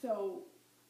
So,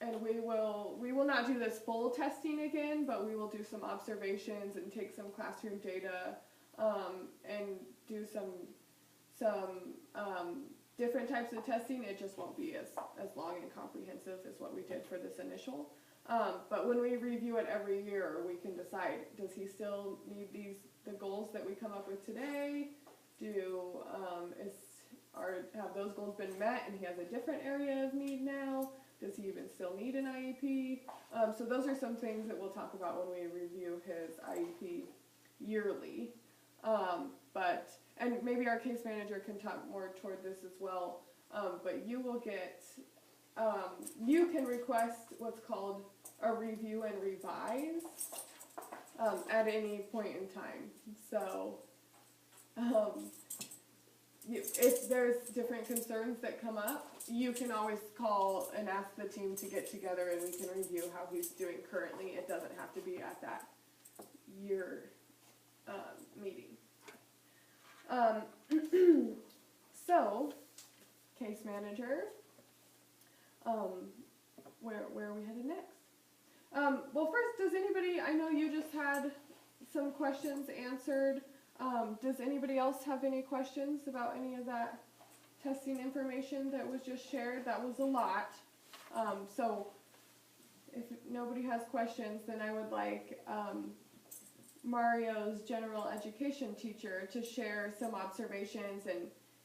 and we will not do this full testing again, but we will do some observations and take some classroom data, and do some different types of testing. It just won't be as long and comprehensive as what we did for this initial. But when we review it every year, we can decide, does he still need the goals that we come up with today? Have those goals been met and he has a different area of need now? Does he even still need an IEP? So those are some things that we'll talk about when we review his IEP yearly. And maybe our case manager can talk more toward this as well. But you will get, you can request what's called a review and revise at any point in time. So if there's different concerns that come up, you can always call and ask the team to get together and we can review how he's doing currently. It doesn't have to be at that year meeting. So, case manager, where are we headed next? Well, first, does anybody, I know you just had some questions answered. Does anybody else have any questions about any of that testing information that was just shared? That was a lot. So if nobody has questions, then I would like Mario's general education teacher to share some observations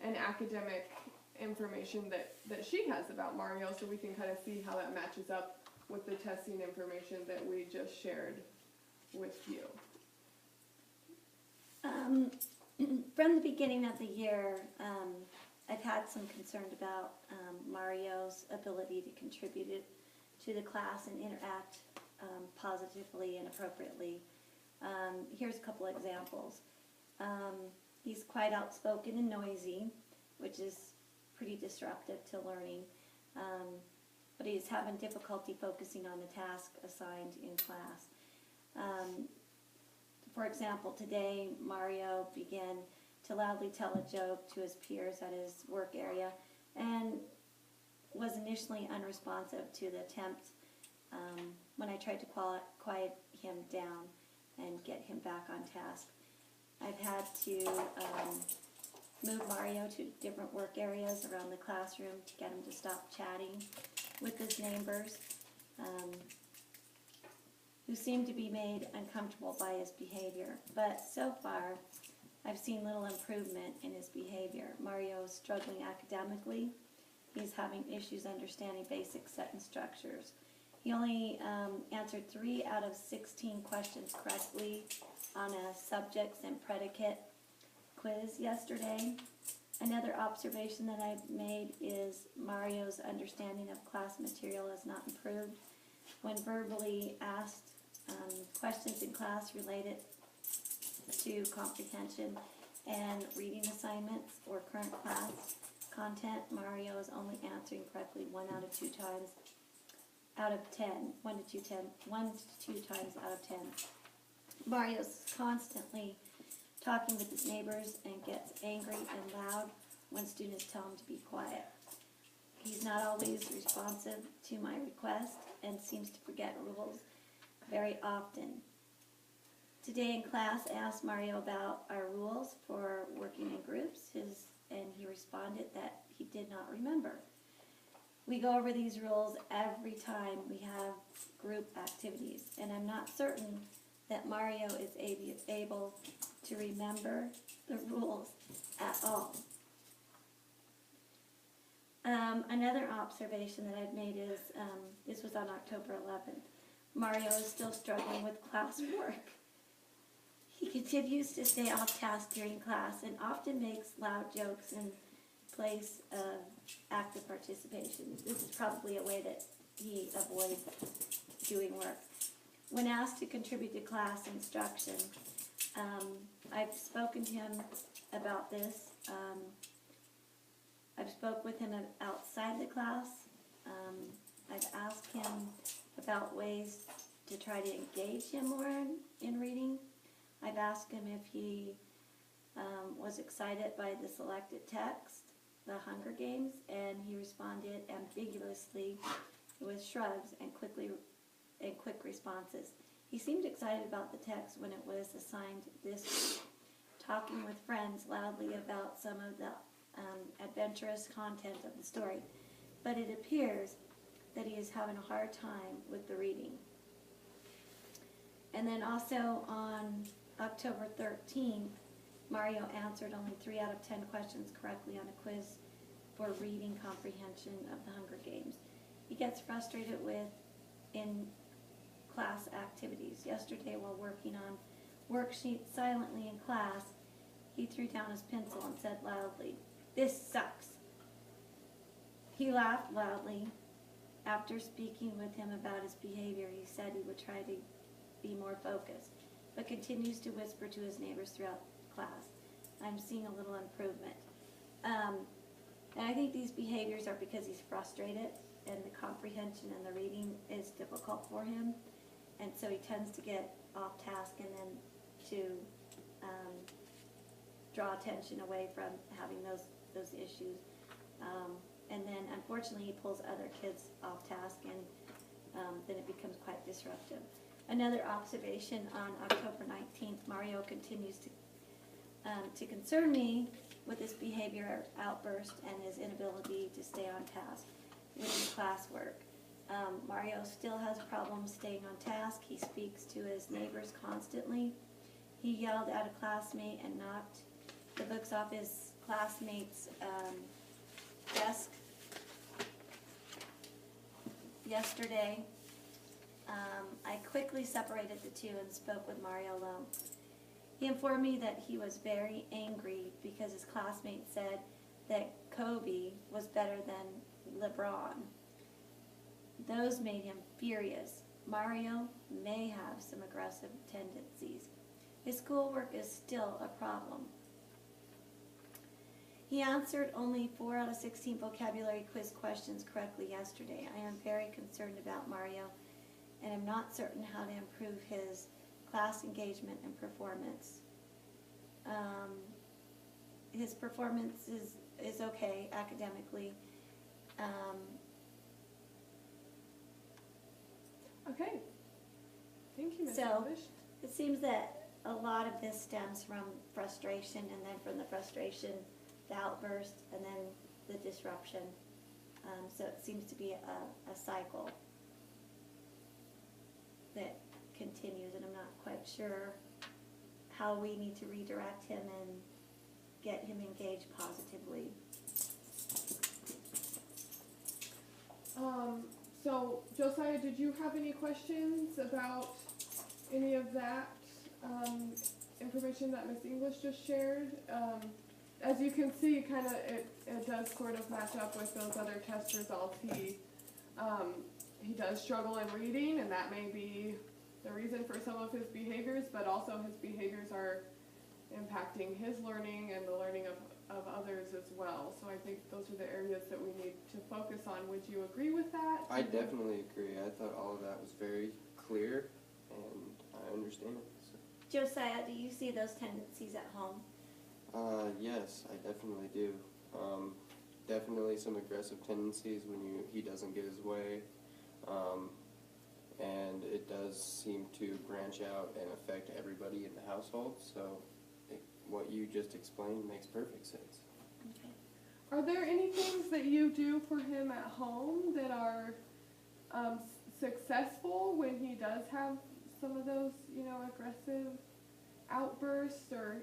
and academic information that she has about Mario, so we can kind of see how that matches up with the testing information that we just shared with you. From the beginning of the year, I've had some concerns about Mario's ability to contribute to the class and interact positively and appropriately. Here's a couple examples. He's quite outspoken and noisy, which is pretty disruptive to learning, but he's having difficulty focusing on the task assigned in class. For example, today Mario began to loudly tell a joke to his peers at his work area and was initially unresponsive to the attempt when I tried to quiet him down and get him back on task. I've had to move Mario to different work areas around the classroom to get him to stop chatting with his neighbors, who seem to be made uncomfortable by his behavior. But so far, I've seen little improvement in his behavior. Mario is struggling academically. He's having issues understanding basic sentence structures. He only answered 3 out of 16 questions correctly on a subjects and predicate quiz yesterday. Another observation that I've made is Mario's understanding of class material has not improved. When verbally asked questions in class related to comprehension and reading assignments or current class content, Mario is only answering correctly 1 to 2 times out of 10. 1 to 2 times out of 10. Mario's constantly talking with his neighbors and gets angry and loud when students tell him to be quiet. He's not always responsive to my request and seems to forget rules very often. Today in class, I asked Mario about our rules for working in groups, and he responded that he did not remember. We go over these rules every time we have group activities, and I'm not certain that Mario is able to remember the rules at all. Another observation that I've made is, this was on October 11th, Mario is still struggling with classwork. He continues to stay off task during class and often makes loud jokes in place of active participation. This is probably a way that he avoids doing work. When asked to contribute to class instruction, I've spoken to him about this. I've spoke with him outside the class. I've asked him about ways to try to engage him more in reading. I've asked him if he was excited by the selected text the Hunger Games, and he responded ambiguously with shrugs and quick responses. He seemed excited about the text when it was assigned this week, talking with friends loudly about some of the adventurous content of the story, but it appears that he is having a hard time with the reading. And then also on October 13th, Mario answered only 3 out of 10 questions correctly on a quiz for reading comprehension of the Hunger Games. He gets frustrated with in-class activities. Yesterday, while working on worksheets silently in class, he threw down his pencil and said loudly, "This sucks." He laughed loudly. After speaking with him about his behavior, he said he would try to be more focused, but continues to whisper to his neighbors throughout class. I'm seeing a little improvement. And I think these behaviors are because he's frustrated and the comprehension and the reading is difficult for him. And so he tends to get off task and then to draw attention away from having those issues. And then unfortunately he pulls other kids off task, and then it becomes quite disruptive. Another observation on October 19th, Mario continues to concern me with his behavior outburst and his inability to stay on task with his classwork. Mario still has problems staying on task. He speaks to his neighbors constantly. He yelled at a classmate and knocked the books off his classmate's desk yesterday. I quickly separated the two and spoke with Mario alone. He informed me that he was very angry because his classmate said that Kobe was better than LeBron. Those made him furious. Mario may have some aggressive tendencies. His schoolwork is still a problem. He answered only 4 out of 16 vocabulary quiz questions correctly yesterday. I am very concerned about Mario, and I'm not certain how to improve his class engagement and performance. His performance is okay academically. Okay. Thank you, Ms. So- English. It seems that a lot of this stems from frustration, and then from the frustration, the outburst, and then the disruption. So it seems to be a cycle that continues, and I'm not quite sure how we need to redirect him and get him engaged positively. So Josiah, did you have any questions about any of that information that Ms. English just shared? As you can see, kind of it does sort of match up with those other test results. He does struggle in reading, and that may be the reason for some of his behaviors, but also his behaviors are impacting his learning and the learning of others as well. So I think those are the areas that we need to focus on. Would you agree with that? I definitely agree. I thought all of that was very clear, and I understand it. So. Josiah, do you see those tendencies at home? Yes, I definitely do. Definitely some aggressive tendencies when he doesn't get his way, and it does seem to branch out and affect everybody in the household. So what you just explained makes perfect sense. Okay. Are there any things that you do for him at home that are successful when he does have some of those, aggressive outbursts or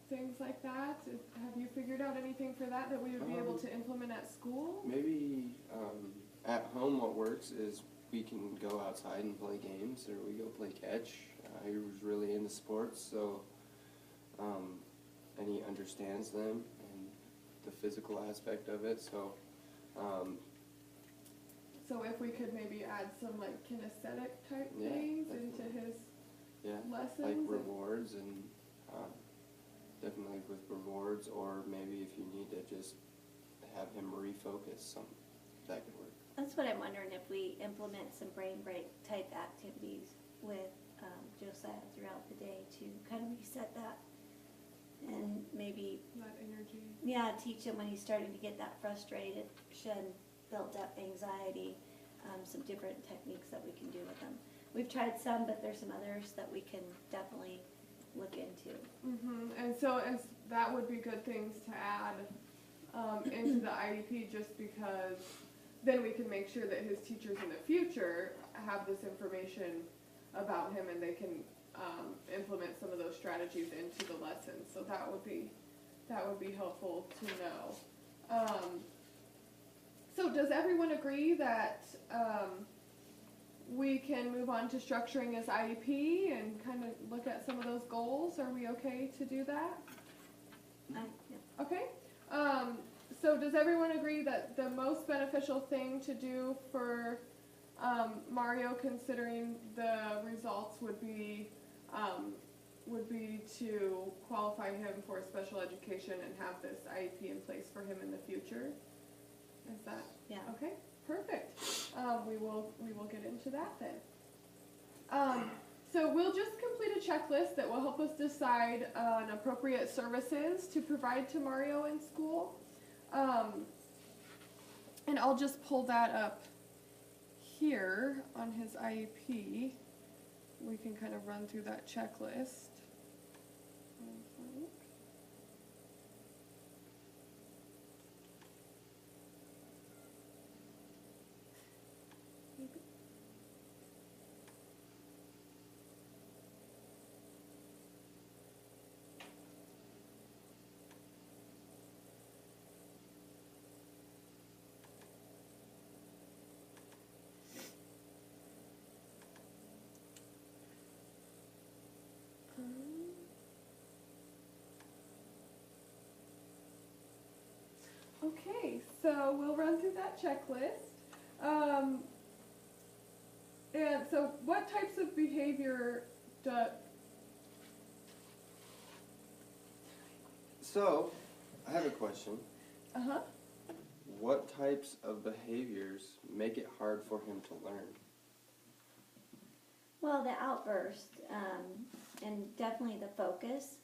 things like that? Have you figured out anything for that we would be able to implement at school? Maybe at home what works is we can go outside and play games, or we go play catch. He was really into sports, so and he understands them and the physical aspect of it. So so if we could maybe add some kinesthetic type Yeah, things definitely. into his yeah, lessons. like and- rewards, and definitely with rewards, or maybe if you need to just have him refocus, that could work. That's what I'm wondering, if we implement some brain break type activities with Josiah throughout the day to kind of reset that and maybe, That energy. yeah, teach him when he's starting to get that frustrated, built up anxiety, some different techniques that we can do with them. We've tried some, but there's some others that we can definitely look into. And so that would be good things to add into the IEP, just because then we can make sure that his teachers in the future have this information about him, and they can implement some of those strategies into the lessons. So that would be helpful to know. So does everyone agree that we can move on to structuring his IEP and kind of look at some of those goals? Are we okay to do that? Yeah. Okay. So does everyone agree that the most beneficial thing to do for Mario, considering the results, would be to qualify him for special education and have this IEP in place for him in the future? Is that? Yeah. Okay, perfect. We will get into that then. So we'll just complete a checklist that will help us decide on appropriate services to provide to Mario in school. And I'll just pull that up here on his IEP. We can kind of run through that checklist. Okay, so we'll run through that checklist. And so what types of behavior So, I have a question. Uh-huh. What types of behaviors make it hard for him to learn? Well, the outburst, and definitely the focus,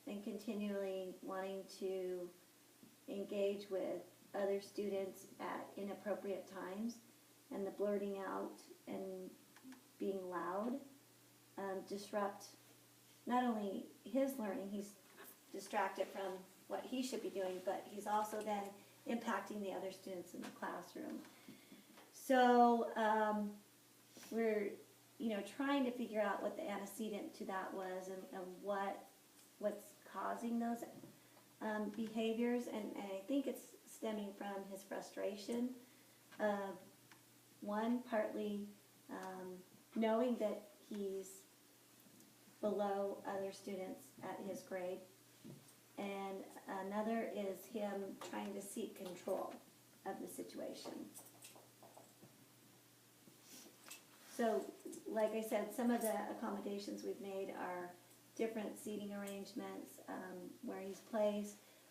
and continually wanting to engage with other students at inappropriate times, and the blurting out and being loud disrupt not only his learning, he's distracted from what he should be doing, but he's also then impacting the other students in the classroom. So we're trying to figure out what the antecedent to that was, and what's causing those behaviors, and I think it's stemming from his frustration of, one, partly knowing that he's below other students at his grade, and another is him trying to seek control of the situation. So, like I said, some of the accommodations we've made are different seating arrangements, where he's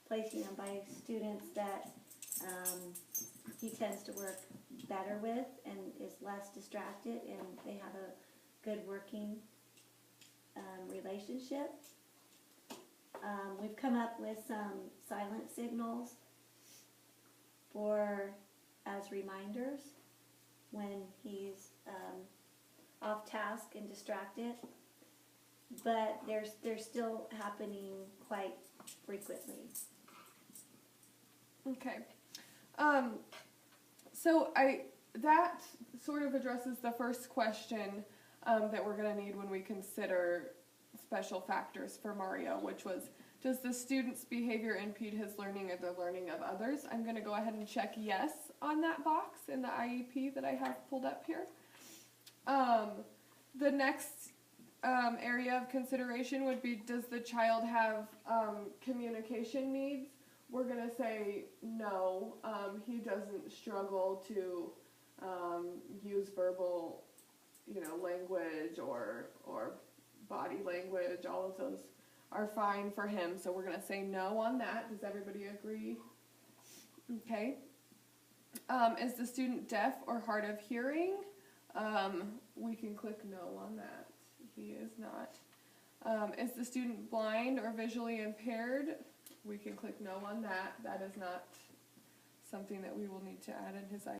placing them by students that he tends to work better with and is less distracted, and they have a good working relationship. We've come up with some silent signals as reminders when he's off task and distracted, but they're still happening quite frequently. Okay. So that sort of addresses the first question that we're going to need when we consider special factors for Mario, which was, does the student's behavior impede his learning or the learning of others? I'm going to go ahead and check yes on that box in the IEP that I have pulled up here. The next area of consideration would be, does the child have communication needs? We're going to say no. He doesn't struggle to use verbal, language or body language. All of those are fine for him, so we're going to say no on that. Does everybody agree? Okay. Is the student deaf or hard of hearing? We can click no on that. He is not. Is the student blind or visually impaired? We can click no on that. That is not something that we will need to add in his